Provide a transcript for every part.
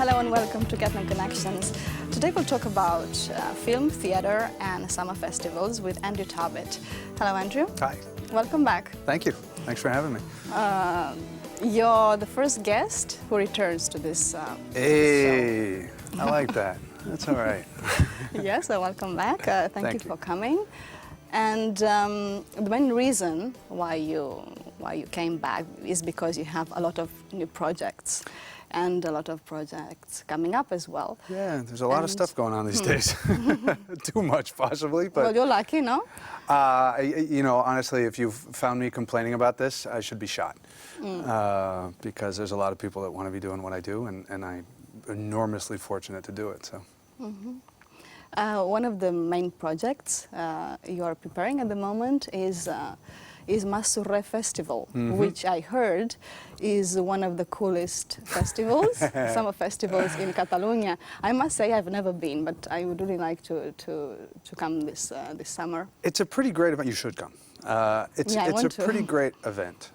Hello and welcome to Catalan Connections. Today we'll talk about film, theatre and summer festivals with Andrew Tarbet. Hello Andrew. Hi. Welcome back. Thank you. Thanks for having me. You're the first guest who returns to this Hey, show. I like that. That's all right. Yes, so welcome back. Thank you for coming. And the main reason why you came back is because you have a lot of new projects. And a lot of projects coming up as well. Yeah, there's a lot of stuff going on these days. Too much, possibly. But well, you're lucky, no? you know, honestly, if you've found me complaining about this, I should be shot. Because there's a lot of people that want to be doing what I do, and I'm enormously fortunate to do it. So. One of the main projects you are preparing at the moment is Massurre Festival, which I heard is one of the coolest festivals, summer festivals in Catalonia. I must say I've never been, but I would really like to come this summer. It's a pretty great event. You should come. It's a pretty great event.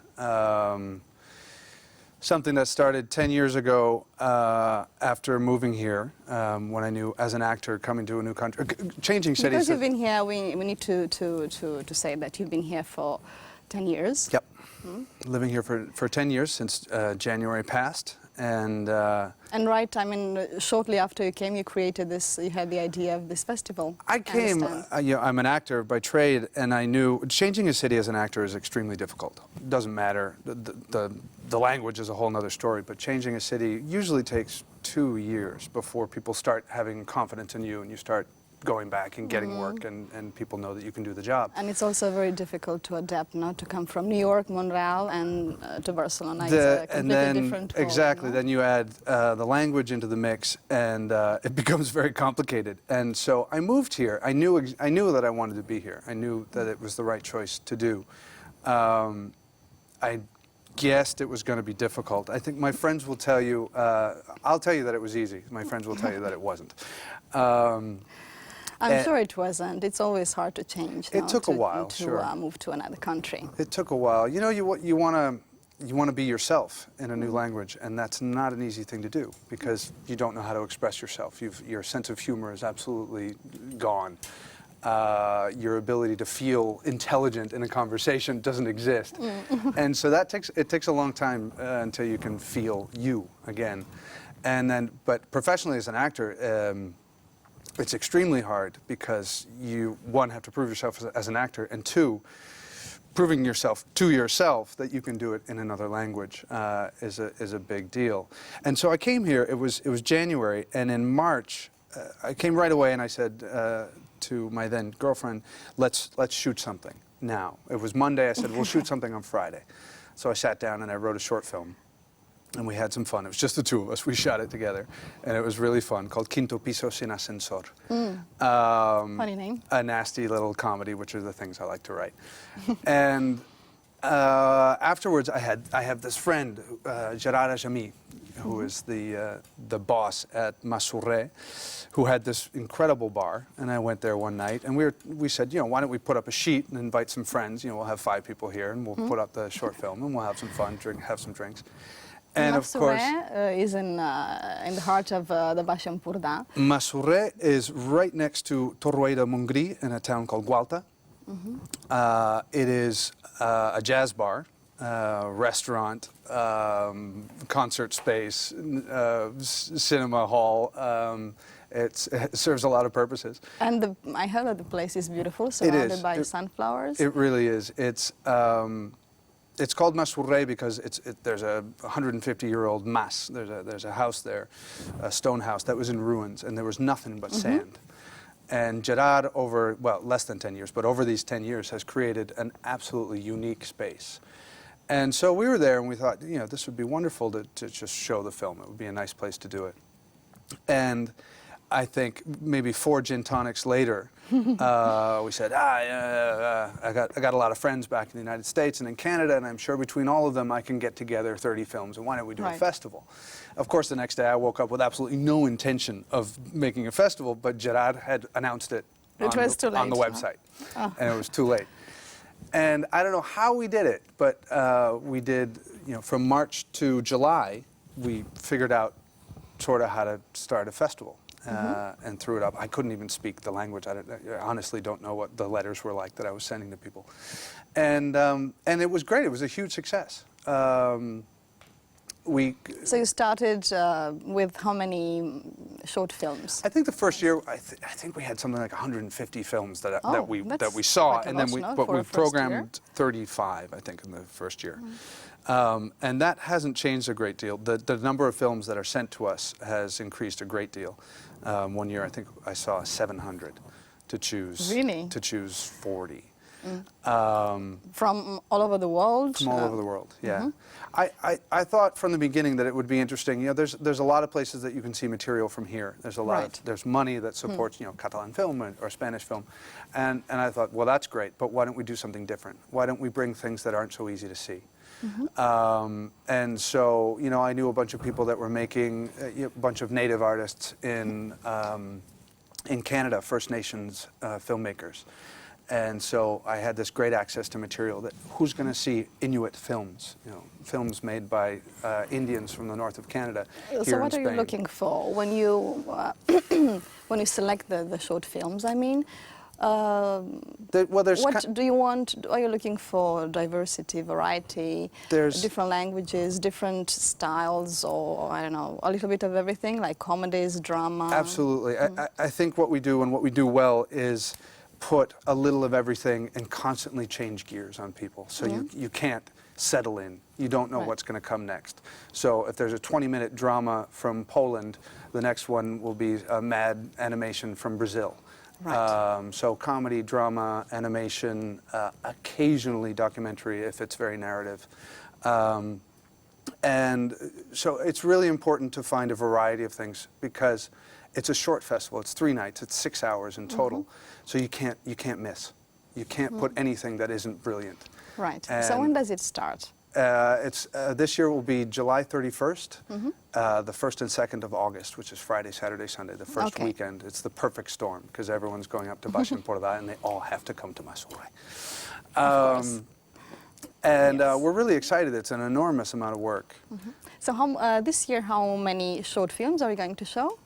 Something that started 10 years ago after moving here, when I knew as an actor coming to a new country, changing cities. Because you've been here, we need to say that you've been here for 10 years. Yep. Living here for 10 years since January past. And right, I mean, shortly after you came, you created this, you had the idea of this festival. I came, you know, I'm an actor by trade, and I knew changing a city as an actor is extremely difficult. It doesn't matter, the language is a whole other story, but changing a city usually takes 2 years before people start having confidence in you and you start going back and getting work and people know that you can do the job. And it's also very difficult to adapt, not to come from New York, Montreal and to Barcelona. It's a completely different world, exactly, no? then you add the language into the mix and it becomes very complicated. And so I moved here. I knew that I wanted to be here. I knew that it was the right choice to do. I guessed it was going to be difficult. I think my friends will tell you, I'll tell you that it was easy. My friends will tell you that it wasn't. I'm sure it wasn't. It's always hard to change. It took a while, sure. To move to another country. It took a while. You know, you want to be yourself in a new language, and that's not an easy thing to do because you don't know how to express yourself. Your sense of humor is absolutely gone. Your ability to feel intelligent in a conversation doesn't exist. And so it takes a long time until you can feel you again. And then, but professionally as an actor, it's extremely hard because you, one, have to prove yourself as an actor, and two, proving yourself to yourself that you can do it in another language is a big deal. And so I came here, it was January, and in March, I came right away and I said to my then girlfriend, let's shoot something now. It was Monday, I said, we'll shoot something on Friday. So I sat down and I wrote a short film. And we had some fun. It was just the two of us. We shot it together. And it was really fun, called Quinto Piso Sin Ascensor. Funny name. A nasty little comedy, which are the things I like to write. And afterwards, I have this friend, Gerard Ajami, who is the boss at Massurre, who had this incredible bar. And I went there one night, and we said, you know, why don't we put up a sheet and invite some friends? You know, we'll have 5 people here, and we'll put up the short film, and we'll have some fun, have some drinks. And of course, is in the heart of the Baix Empordà. Massurre is right next to Torroella de Montgrí in a town called Gualta. It is a jazz bar, restaurant, concert space, cinema hall. It serves a lot of purposes. And I heard that the place is beautiful, surrounded by sunflowers. It really is. It's called Massurre because there's a 150-year-old mas. There's a house there, a stone house that was in ruins, and there was nothing but sand. And Gerard, over, well, less than 10 years, but over these 10 years, has created an absolutely unique space. And so we were there, and we thought, you know, this would be wonderful to just show the film. It would be a nice place to do it. And I think maybe 4 gin tonics later, we said, I got a lot of friends back in the United States and in Canada, and I'm sure between all of them I can get together 30 films, and why don't we do a festival? Of course, the next day I woke up with absolutely no intention of making a festival, but Gerard had announced it on the website, and it was too late. And I don't know how we did it, but we did, you know, from March to July, we figured out sort of how to start a festival. And threw it up. I couldn't even speak the language. I honestly don't know what the letters were like that I was sending to people. And it was great. It was a huge success. So you started with how many short films? I think the first year, I think we had something like 150 films that we saw, quite a and then lot, but for we a first programmed 35, I think, in the first year. And that hasn't changed a great deal. The number of films that are sent to us has increased a great deal. One year, I think I saw 700 to choose. Really? To choose 40. From all over the world? From all over the world, yeah. I thought from the beginning that it would be interesting. You know, there's a lot of places that you can see material from here. There's a lot of, there's money that supports, you know, Catalan film or Spanish film. And I thought, well, that's great, but why don't we do something different? Why don't we bring things that aren't so easy to see? And so, you know, I knew a bunch of people that were making, a bunch of native artists in Canada, First Nations filmmakers. And so I had this great access to material that who's going to see Inuit films, you know, films made by Indians from the north of Canada here in Spain. So what are you looking for when you when you select the short films? I mean, what do you want? Are you looking for diversity, variety, different languages, different styles, or I don't know, a little bit of everything, like comedies, drama? Absolutely. I think what we do and what we do well is put a little of everything and constantly change gears on people. So you can't settle in. You don't know what's going to come next. So if there's a 20-minute drama from Poland, the next one will be a mad animation from Brazil. So comedy, drama, animation, occasionally documentary if it's very narrative. And so it's really important to find a variety of things because it's a short festival. It's 3 nights. It's 6 hours in total. So you can't miss. You can't put anything that isn't brilliant. Right. And so when does it start? This year will be July 31st, the 1st and 2nd of August, which is Friday, Saturday, Sunday, the first weekend. It's the perfect storm because everyone's going up to Baix Empordà and they all have to come to Massurre. And we're really excited. It's an enormous amount of work. So this year, how many short films are you going to show?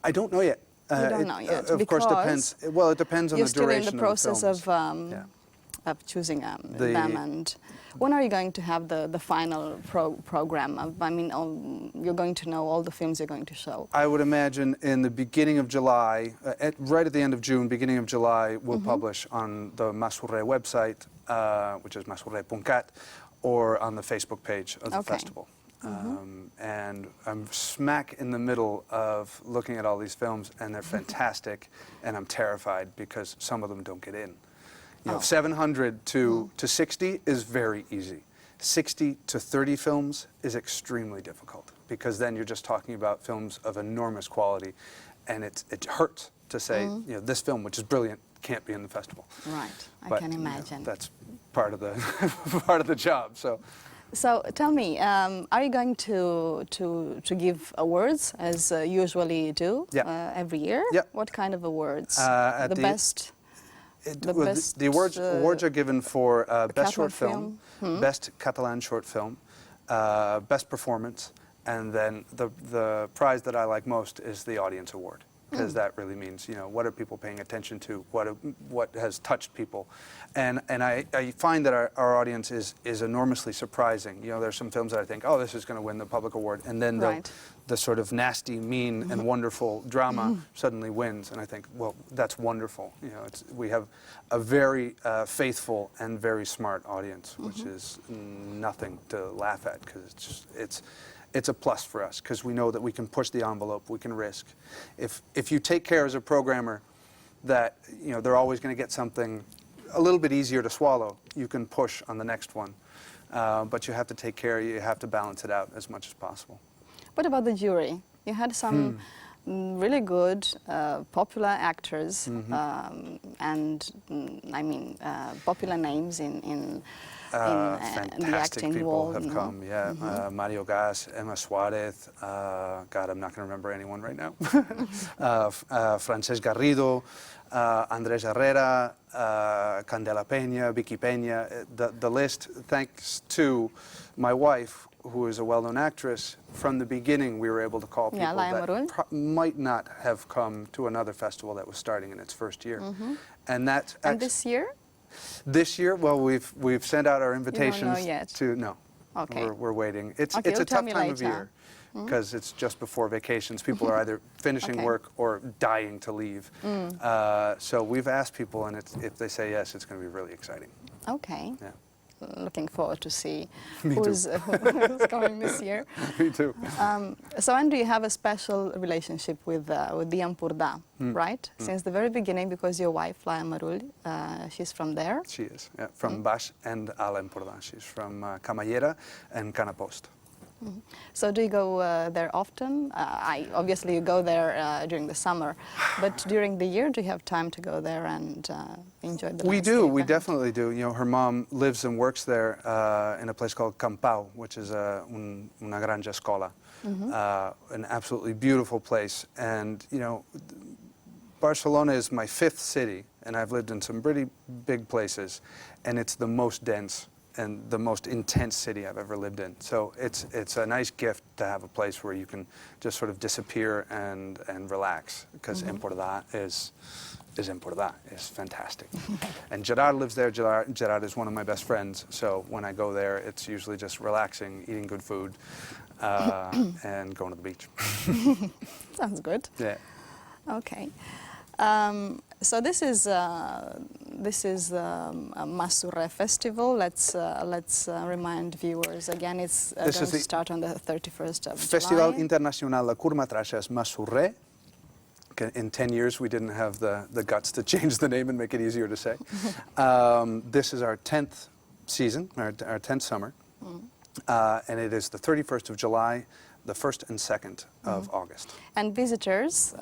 I don't know yet. You don't know yet, of course, depends. Well, it depends on the duration you're still in the process of choosing them. And when are you going to have the final program? I mean, you're going to know all the films you're going to show. I would imagine in the beginning of July, right at the end of June, beginning of July, we'll publish on the Massurre website, which is massurre.cat, or on the Facebook page of the festival. And I'm smack in the middle of looking at all these films, and they're fantastic, and I'm terrified because some of them don't get in. You know, 700 to 60 is very easy. 60 to 30 films is extremely difficult because then you're just talking about films of enormous quality, and it hurts to say, you know, this film, which is brilliant, can't be in the festival. Right, I can imagine. You know, that's part of the part of the job. So tell me, are you going to give awards as you usually do every year? Yeah. What kind of awards? The best. The awards are given for best short film, best Catalan short film, best performance, and then the prize that I like most is the audience award. Because that really means, you know, what are people paying attention to? What has touched people? And I find that our audience is enormously surprising. You know, there's some films that I think, oh, this is going to win the public award. And then the sort of nasty, mean, and wonderful drama suddenly wins. And I think, well, that's wonderful. You know, we have a very faithful and very smart audience, which is nothing to laugh at because it's a plus for us because we know that we can push the envelope, we can risk. If you take care as a programmer that, you know, they're always going to get something a little bit easier to swallow, you can push on the next one. But you have to take care, you have to balance it out as much as possible. What about the jury? You had some really good, popular actors and, I mean, popular names in fantastic the acting people world. have come, Mario Gas, Emma Suarez, God, I'm not going to remember anyone right now. Frances Garrido, Andres Herrera, Candela Peña, Vicky Peña, the list, thanks to my wife, who is a well-known actress, from the beginning we were able to call people that might not have come to another festival that was starting in its first year. And that's and this year? This year, well, we've sent out our invitations. You don't know yet. To no. Okay. We're waiting. It's Okay, it's a tough time of later. year because it's just before vacations. People are either finishing Okay. work or dying to leave. So we've asked people, and if they say yes, it's going to be really exciting. Okay. Yeah. Looking forward to see Me who's who's coming this year. Me too. So Andrew, you have a special relationship with the Ampurda, right? Since the very beginning, because your wife, Laia Marul, she's from there. She is, yeah, from Baix and Ala Empordà. She's from Camallera and Canapost. So do you go there often? Obviously you go there during the summer, but during the year, do you have time to go there and enjoy the We do, we landscape? definitely do. You know, her mom lives and works there in a place called Campau, which is una granja escola, an absolutely beautiful place. And, you know, Barcelona is my 5th city, and I've lived in some pretty big places, and it's the most dense and the most intense city I've ever lived in. So it's a nice gift to have a place where you can just sort of disappear and relax, because Empordà is Empordà. It's fantastic. And Gerard lives there. Gerard is one of my best friends, so when I go there, it's usually just relaxing, eating good food, and going to the beach. Sounds good. Yeah. Okay. So this is a Massurre festival. Let's remind viewers again. It's going to start on the 31st of Festival July. Internacional de Curtmetrages Massurre. In 10 years, we didn't have the guts to change the name and make it easier to say. This is our 10th season, our 10th summer, and it is the 31st of July, the 1st and 2nd of August. And visitors,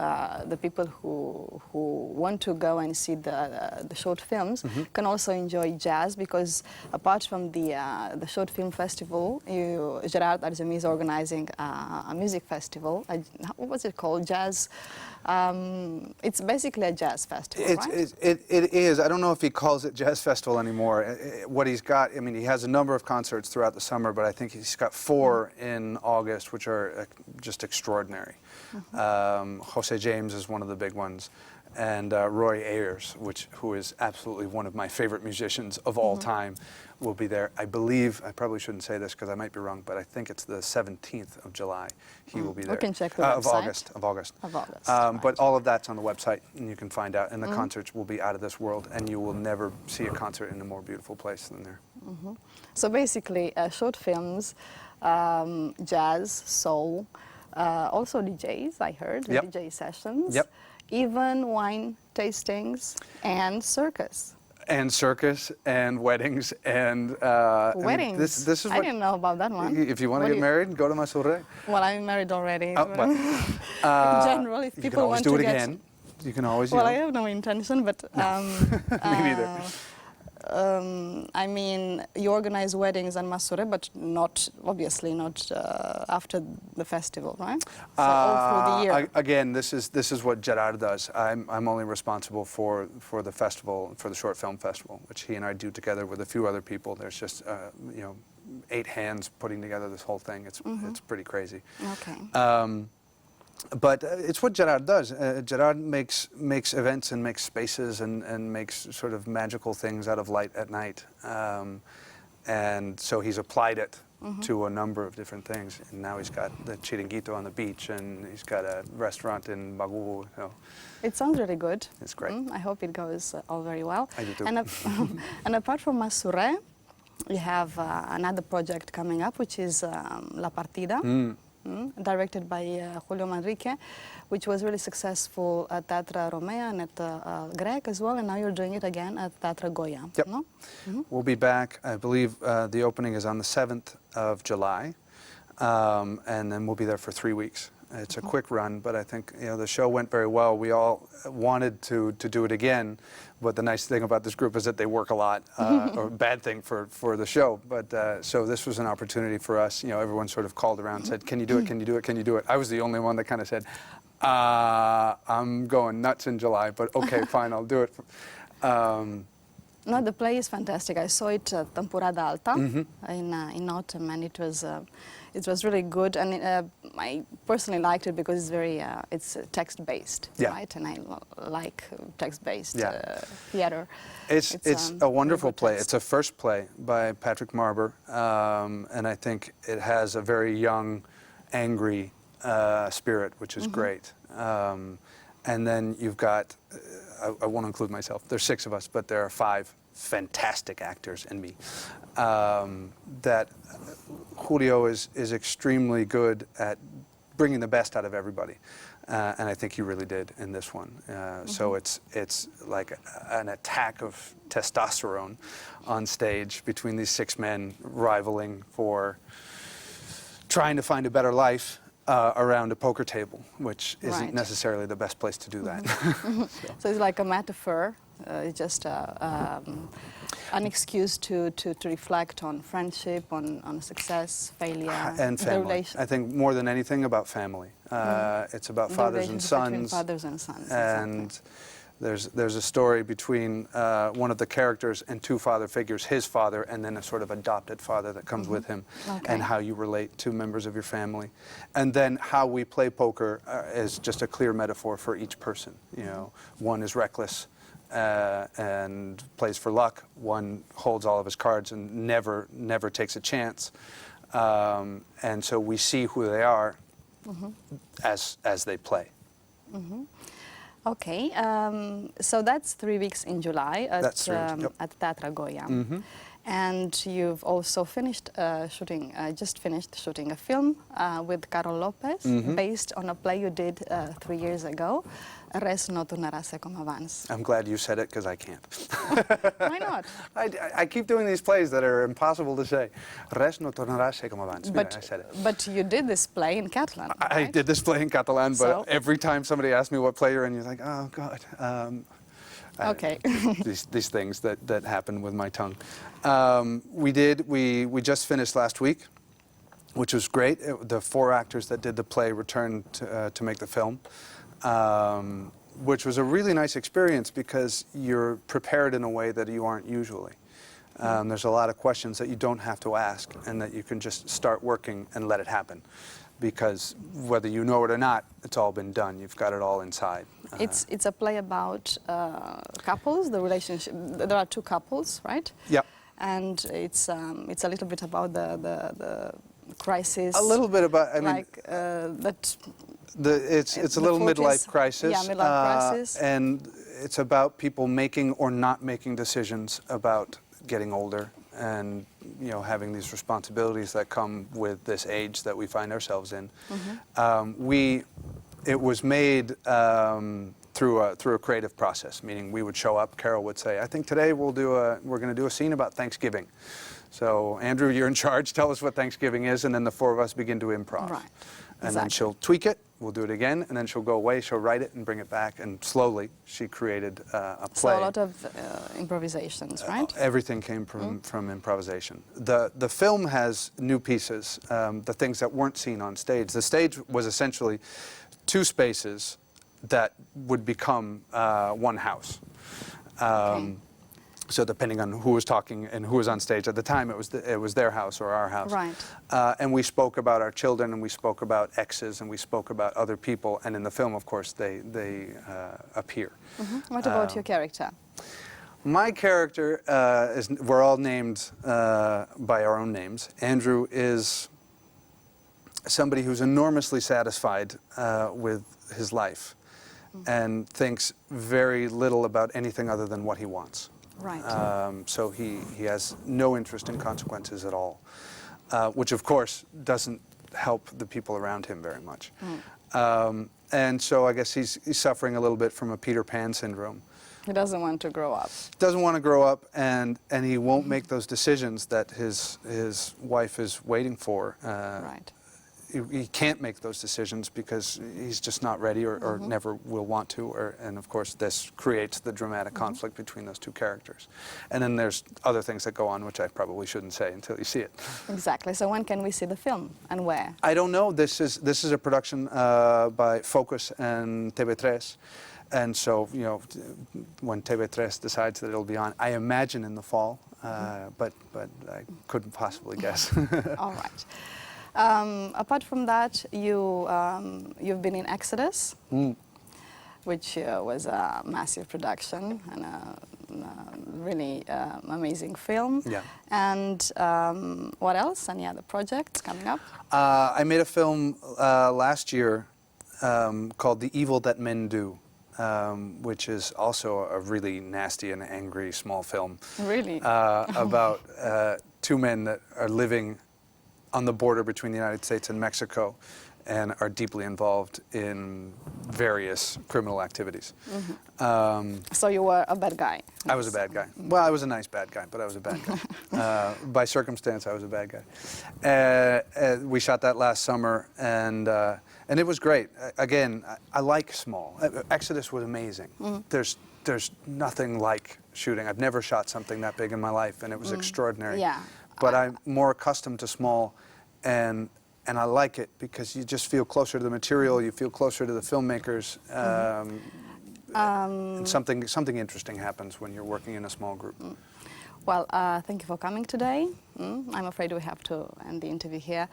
the people who want to go and see the short films, can also enjoy jazz, because apart from the short film festival, Gerard Argemi is organizing a music festival. What was it called? Jazz. It's basically a jazz festival, right? It is. I don't know if he calls it jazz festival anymore. What he's got, I mean, he has a number of concerts throughout the summer, but I think he's got 4 in August, which are just extraordinary. Jose James is one of the big ones, and Roy Ayers, who is absolutely one of my favorite musicians of all time, will be there. I believe, I probably shouldn't say this because I might be wrong, but I think it's the 17th of July he will be there. We can check the website. Of August. Right. But all of that's on the website, and you can find out, and the concerts will be out of this world, and you will never see a concert in a more beautiful place than there. So basically, short films, jazz, soul, also DJs, I heard, DJ sessions, even wine tastings, and circus. And circus, and weddings, and... Weddings? I mean, this is what, I didn't know about that one. If you want to get married, go to Massurre. Well, I'm married already. Oh, but, in general, if people want to do it get... again. You can always, Well, I have no intention, but... Me neither. I mean, you organize weddings and Massurre, but obviously not after the festival, right? So all through the year. Again, this is what Gerard does. I'm only responsible for the festival, for the short film festival, which he and I do together with a few other people. There's just 8 hands putting together this whole thing. It's pretty crazy. Okay. But it's what Gerard does. Gerard makes events and makes spaces and makes sort of magical things out of light at night. And so he's applied it to a number of different things. And now he's got the Chiringuito on the beach, and he's got a restaurant in Bagu. So it sounds really good. It's great. I hope it goes all very well. I do too. And apart from Massurre, you have another project coming up, which is La Partida. Directed by Julio Manrique, which was really successful at Teatre Romea and at Grec as well, and now you're doing it again at Teatre Goya. Yep. No? We'll be back. I believe the opening is on the 7th of July, and then we'll be there for 3 weeks. It's a quick run, but I think the show went very well. We all wanted to do it again, but the nice thing about this group is that they work a lot, or a bad thing for the show. But so this was an opportunity for us. Everyone sort of called around and said, "Can you do it? Can you do it? Can you do it?" I was the only one that kind of said, "I'm going nuts in July, but okay, fine, I'll do it." No, the play is fantastic. I saw it temporada alta in autumn, and it was really good. And I personally liked it because it's very it's text based, Yeah. right? And I like text based Yeah. theater. It's a wonderful really good play. text. It's a first play by Patrick Marber, and I think it has a very young, angry spirit, which is great. And then you've got, I won't include myself, there's 6 of us, but there are 5 fantastic actors and me. That Julio is extremely good at bringing the best out of everybody. And I think he really did in this one. So it's like an attack of testosterone on stage between these 6 men rivaling for trying to find a better life around a poker table, which isn't Right. necessarily the best place to do that. So it's like a metaphor, just an excuse to reflect on friendship, on success, failure, And the family. relation- I think more than anything about family. It's about the fathers and relationship between sons. fathers and sons. And exactly. there's a story between one of the characters and 2 father figures, his father and then a sort of adopted father that comes with him, Okay. and how you relate to members of your family. And then how we play poker is just a clear metaphor for each person. You know, one is reckless and plays for luck. One holds all of his cards and never takes a chance. And so we see who they are as they play. Okay, so that's 3 weeks in July at, That's 3 weeks, yep. at Teatra Goya. And you've also finished shooting, just finished shooting a film with Carol Lopez, based on a play you did 3 years ago, Res no tornarase com abans. I'm glad you said it because I can't. Why not? I keep doing these plays that are impossible to say. Res no tornarà a ser com abans. Mira, I said it. But you did this play in Catalan, I right? did this play in Catalan, but So? every time somebody asks me what play you're in, you're like, oh, God. Okay. These things that happen with my tongue. We just finished last week, which was great. The 4 actors that did the play returned to make the film, which was a really nice experience because you're prepared in a way that you aren't usually. There's a lot of questions that you don't have to ask and that you can just start working and let it happen. Because whether you know it or not, it's all been done. You've got it all inside. It's a play about couples, the relationship. There are 2 couples, right? Yep. And it's a little bit about the crisis. A little bit about, I mean, like that. it's a the little 40s, midlife crisis. yeah, midlife crisis. And it's about people making or not making decisions about getting older and, you know, having these responsibilities that come with this age that we find ourselves in. It was made through a creative process, meaning we would show up, Carol would say, I think today we're going to do a scene about Thanksgiving. So, Andrew, you're in charge, tell us what Thanksgiving is, and then the 4 of us begin to improv. Right. And then she'll tweak it, we'll do it again, and then she'll go away, she'll write it and bring it back, and slowly she created a play. So a lot of improvisations, right? Everything came from improvisation. The film has new pieces, the things that weren't seen on stage. The stage was essentially 2 spaces that would become one house. Okay. So depending on who was talking and who was on stage at the time, it was their house or our house. Right. And we spoke about our children, and we spoke about exes, and we spoke about other people. And in the film, of course, they appear. What about your character? My character we're all named by our own names. Andrew is somebody who's enormously satisfied with his life and thinks very little about anything other than what he wants. Right. So he has no interest in consequences at all, which of course doesn't help the people around him very much. And so I guess he's suffering a little bit from a Peter Pan syndrome. He doesn't want to grow up. Doesn't want to grow up, and he won't make those decisions that his wife is waiting for. Right. He can't make those decisions because he's just not ready or never will want to. And of course, this creates the dramatic conflict between those 2 characters. And then there's other things that go on, which I probably shouldn't say until you see it. Exactly. So when can we see the film and where? I don't know. This is a production by Focus and TV3. And so, you know, when TV3 decides that it'll be on, I imagine in the fall, but I couldn't possibly guess. All right. Apart from that, you've been in Exodus, which was a massive production and a really amazing film. Yeah. And what else? Any other projects coming up? I made a film last year called The Evil That Men Do, which is also a really nasty and angry small film. Really? About two men that are living on the border between the United States and Mexico and are deeply involved in various criminal activities. So you were a bad guy? I was a bad guy. Well, I was a nice bad guy, but I was a bad guy. By circumstance, I was a bad guy. We shot that last summer, and it was great. Again, I like small. Exodus was amazing. There's nothing like shooting. I've never shot something that big in my life, and it was extraordinary. Yeah. But I'm more accustomed to small, and I like it because you just feel closer to the material, you feel closer to the filmmakers, and something interesting happens when you're working in a small group. Well, thank you for coming today. I'm afraid we have to end the interview here.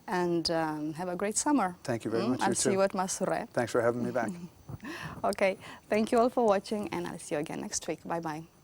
And have a great summer. Thank you very much. I'll You see too. you at Masure. Thanks for having me back. Okay, thank you all for watching, and I'll see you again next week. Bye-bye.